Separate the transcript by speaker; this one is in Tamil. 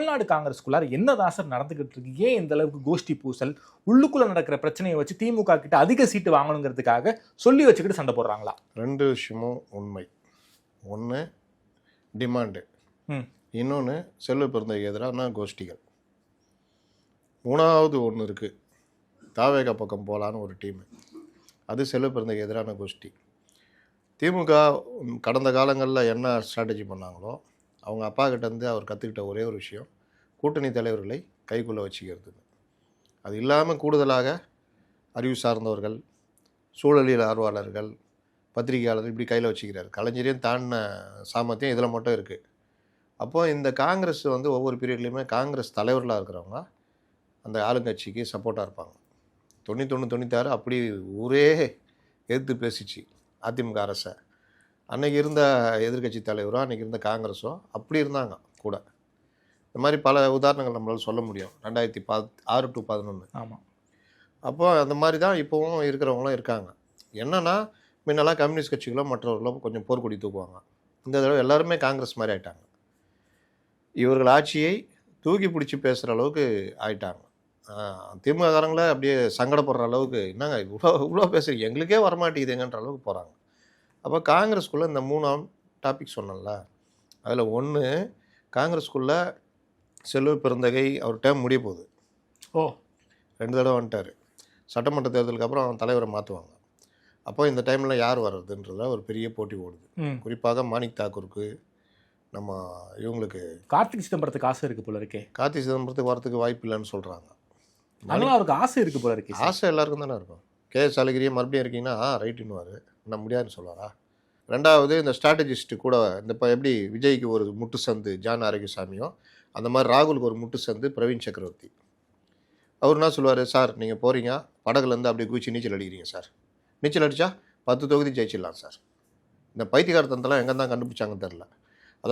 Speaker 1: தமிழ்நாடு காங்கிரஸ்குள்ளார என்னதான் சார் நடந்துகிட்டு இருக்கு? ஏன் இந்த அளவுக்கு கோஷ்டி பூசல்? உள்ளுக்குள்ள நடக்கிற பிரச்சனையை வச்சு திமுக கிட்ட அதிக சீட்டு வாங்கணுங்கிறதுக்காக சொல்லி வச்சுக்கிட்டு சண்டை போடுறாங்களா?
Speaker 2: 2 விஷயமும் உண்மை. ஒன்று டிமாண்டு, இன்னொன்று செல்வ பெருந்தைக்கு எதிரான கோஷ்டிகள். 3வது ஒன்று இருக்குது, தாவேகா பக்கம் போகலான்னு ஒரு டீமு. அது செல்வ பெருந்தைக்கு எதிரான கோஷ்டி. திமுக கடந்த காலங்களில் என்ன ஸ்ட்ராட்டஜி பண்ணாங்களோ அவங்க அப்பா கிட்டேருந்து அவர் கற்றுக்கிட்ட ஒரே ஒரு விஷயம், கூட்டணி தலைவர்களை கைக்குள்ளே வச்சுக்கிறது. அது இல்லாமல் கூடுதலாக அறிவு சார்ந்தவர்கள், சூழலியல் ஆர்வலர்கள், பத்திரிகையாளர்கள் இப்படி கையில் வச்சுக்கிறார். கலைஞரையும் தாண்டின சாமர்த்தியம் இதில் மட்டும் இருக்குது. அப்போது இந்த காங்கிரஸ் ஒவ்வொரு பீரியட்லேயுமே காங்கிரஸ் தலைவர்களாக இருக்கிறவங்க அந்த ஆளுங்கட்சிக்கு சப்போர்ட்டாக இருப்பாங்க. 91, 96 அப்படி ஊரே எதிர்த்து பேசிச்சு அதிமுக அரசை. அன்றைக்கி இருந்த எதிர்கட்சி தலைவரோ அன்றைக்கி இருந்த காங்கிரஸோ அப்படி இருந்தாங்க கூட. இந்த மாதிரி பல உதாரணங்கள் நம்மளால் சொல்ல முடியும். 2006 to 2011.
Speaker 1: ஆமாம்.
Speaker 2: அப்போ அந்த மாதிரி தான் இப்போவும் இருக்கிறவங்களும் இருக்காங்க. என்னென்னா முன்னெல்லாம் கம்யூனிஸ்ட் கட்சிகளோ மற்றவர்களோ கொஞ்சம் போர்க்கொடி தூக்குவாங்க. இந்த தடவை எல்லாருமே காங்கிரஸ் மாதிரி ஆயிட்டாங்க. இவர்கள் ஆட்சியை தூக்கி பிடிச்சி பேசுகிற அளவுக்கு ஆயிட்டாங்க. திமுககாரங்களே அப்படியே சங்கடப்படுற அளவுக்கு, என்னங்க இவ்வளோ பேசுகிறீங்க, எங்களுக்கே வரமாட்டேங்குதுங்கன்ற அளவுக்கு போகிறாங்க. அப்போ காங்கிரஸ்குள்ளே இந்த 3ஆம் டாபிக் சொன்னல, அதில் ஒன்று காங்கிரஸ்குள்ளே செல்வ பெருந்தகை அவர் டேர்ம் முடிய போகுது. 2 தடவை வந்துட்டார். சட்டமன்ற தேர்தலுக்கு அப்புறம் அவன் தலைவரை மாற்றுவாங்க. அப்போ இந்த டைமில் யார் வர்றதுன்றத ஒரு பெரிய போட்டி ஓடுது. குறிப்பாக மாணிக் தாக்கூருக்கு, நம்ம இவங்களுக்கு
Speaker 1: கார்த்திக் சிதம்பரத்துக்கு ஆசை இருக்குது போல இருக்கே.
Speaker 2: கார்த்திக் சிதம்பரத்துக்கு வரத்துக்கு வாய்ப்பு இல்லைன்னு சொல்கிறாங்க.
Speaker 1: அதெல்லாம் அவருக்கு ஆசை இருக்குது போல இருக்கு.
Speaker 2: ஆசை எல்லாருக்கும் தானே இருக்கும். KS அழகிரியே மறுபடியும் இருக்கீங்கன்னா ரைட்டுன்னுவார், நான் முடியாதுன்னு சொல்லுவாரா? 2வது இந்த ஸ்ட்ராட்டஜிஸ்ட்டு கூட, இந்த இப்போ எப்படி விஜய்க்கு ஒரு முட்டு சந்து ஜான் ஆரோக்கியசாமியோ அந்த மாதிரி ராகுலுக்கு ஒரு முட்டு சந்து பிரவீன் சக்கரவர்த்தி. அவர் என்ன சொல்லுவார், சார் நீங்கள் போகிறீங்க படகுலேருந்து அப்படியே குச்சி நீச்சல் அடிக்கிறீங்க சார், நீச்சல் அடித்தா 10 தொகுதி ஜெயிச்சிடலாம் சார். இந்த பைத்தியகார தந்தெல்லாம் எங்கே தான் கண்டுபிடிச்சாங்கன்னு தெரில.